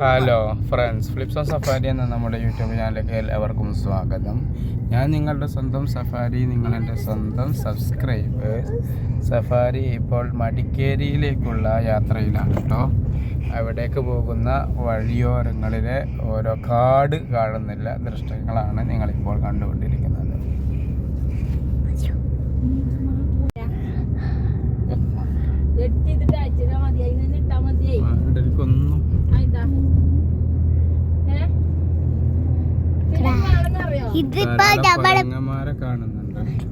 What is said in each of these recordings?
Hello friends, flips on safari എന്ന നമ്മുടെ YouTube ചാനലിലേക്ക് എല്ലാവർക്കും സ്വാഗതം. ഞാൻ നിങ്ങളുടെ സ്വന്തം സഫാരി, നിങ്ങളെൻ്റെ സ്വന്തം സബ്സ്ക്രൈബേഴ്സ്. സഫാരി ഇപ്പോൾ മടിക്കേരിയിലേക്കുള്ള യാത്രയിലാണ് കേട്ടോ. അവിടേക്ക് പോകുന്ന വഴിയോരങ്ങളിലെ ഓരോ കാട് കാണുന്നില്ല ദൃശ്യങ്ങളാണ് നിങ്ങളിപ്പോൾ കണ്ടുകൊണ്ടിരിക്കുന്നത്. എനിക്കൊന്നും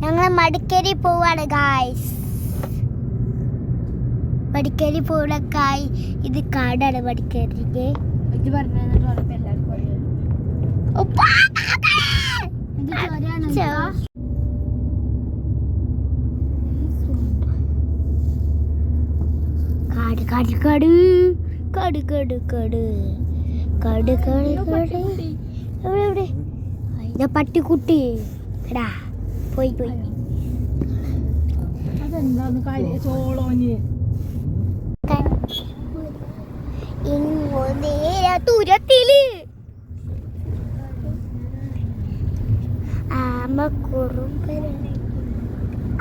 ഞങ്ങൾ മടിക്കേരി പോവാണ് ഗായ്സ്. മടിക്കേരി പോകായി. ഇത് കാടാണ് മടിക്കേരിക്ക്. കാട് കാട് കാട് കാട് കാട് കാട് കാട് കാട് കാട് എവിടെ എവിടെ പട്ടിക്കുട്ടി എടാ പോയി പോയി. തുരത്തില്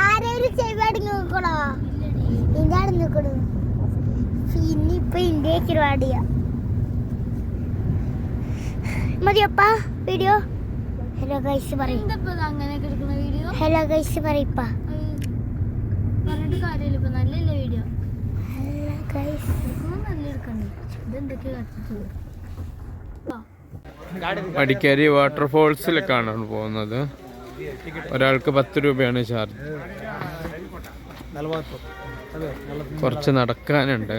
ആരെങ്കിലും ചെവിയാടി നോക്കണോ? ഇതാണ് നോക്കണു. ഇനിയിപ്പൊ ഇന്ത്യക്ക് പാടിയ മതിയപ്പാ വീഡിയോ. ഹലോ ഗൈസ് പറയും. ഹലോ ഗൈസ് പറയപ്പ. മടിക്കേരി വാട്ടർഫോൾസിലേക്കാണ് പോകുന്നത്. ഒരാൾക്ക് 10 രൂപയാണ് ചാർജ്. കുറച്ച് നടക്കാനുണ്ട്.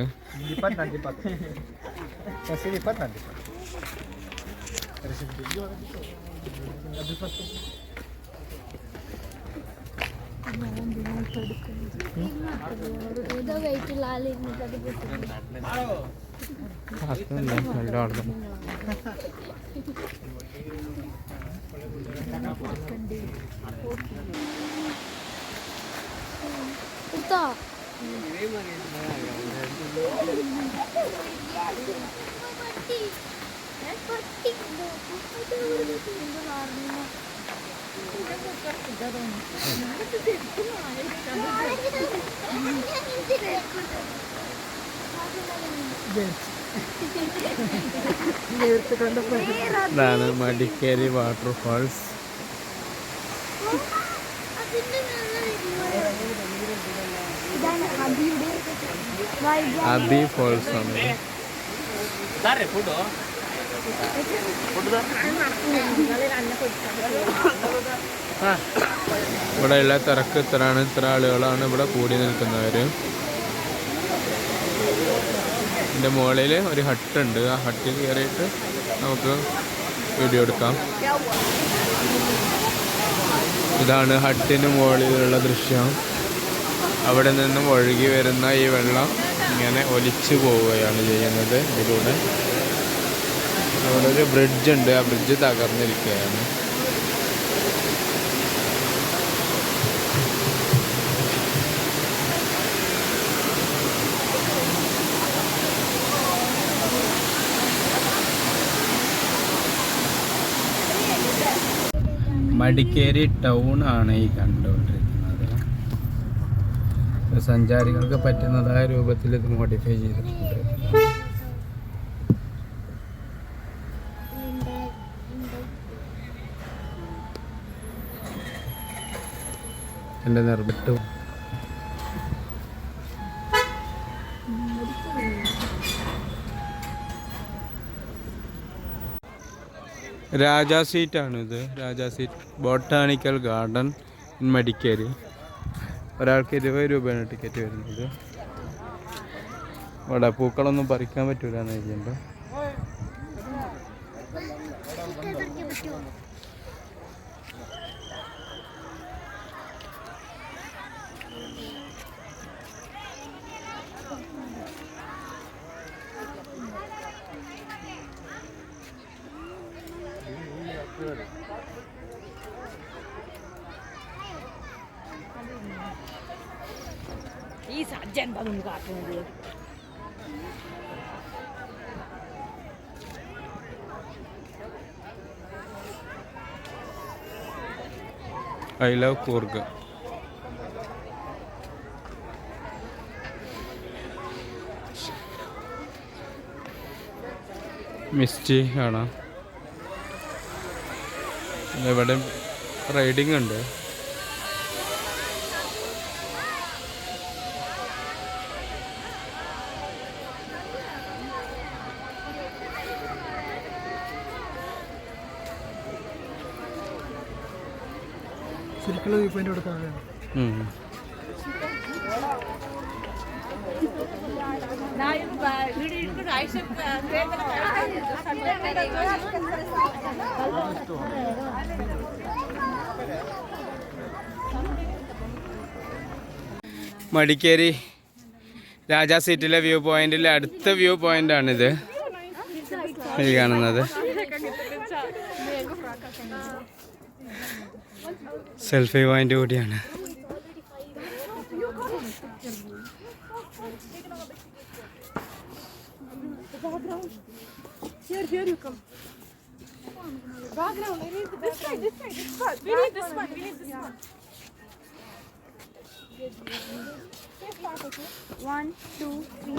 ഇതാണ് മടിക്കേരി വാട്ടർഫാൾസ്. അബി ഫോൾസ് ആണ്. ഇവിടെയുള്ള തിരക്ക് ഇത്ര ആളുകളാണ് ഇവിടെ കൂടി നിൽക്കുന്നവര്. ഇതിൻ്റെ മുകളിൽ ഒരു ഹട്ടുണ്ട്. ആ ഹട്ടിൽ കയറിയിട്ട് നമുക്ക് വീഡിയോ എടുക്കാം. ഇതാണ് ഹട്ടിന് മുകളിലുള്ള ദൃശ്യം. അവിടെ നിന്നും ഒഴുകി വരുന്ന ഈ വെള്ളം ഇങ്ങനെ ഒലിച്ചു പോവുകയാണ് ചെയ്യുന്നത്. ഇതിലൂടെ അവിടെ ഒരു ബ്രിഡ്ജ് ഉണ്ട്. ആ ബ്രിഡ്ജ് തകർന്നിരിക്കുകയാണ്. മടിക്കേരി ടൗൺ ആണ് ഈ കണ്ടുകൊണ്ടിരിക്കുന്നത്. സഞ്ചാരികൾക്ക് പറ്റുന്നതായ രൂപത്തിൽ ഇത് മോഡിഫൈ ചെയ്തിട്ടുണ്ട്. എൻ്റെ നിർമ്മിട്ടും രാജാ സീറ്റാണ് ഇത്. Raja seat botanical garden in Madikeri. ഒരാൾക്ക് 20 രൂപയാണ് ടിക്കറ്റ് വരുന്നത്. ഇവിടെ പൂക്കളൊന്നും പറിക്കാൻ പറ്റൂല എന്ന് എഴുതിയുണ്ട്. ഈ സജ്ജ എന്താ കാട്ടുന്നത്? I love Coorg. മിസ്റ്റി കാണാം. ഇവിടെ റൈഡിങ് ഉണ്ട്. ശരിക്കുള്ള വ്യൂ പോയിന്റ് കൊടുക്കാതെ മടിക്കേരി രാജാ സീറ്റിലെ വ്യൂ പോയിന്റിലെ അടുത്ത വ്യൂ പോയിന്റാണിത് ഈ കാണുന്നത്. സെൽഫി പോയിന്റ് കൂടിയാണ്. One, two, three.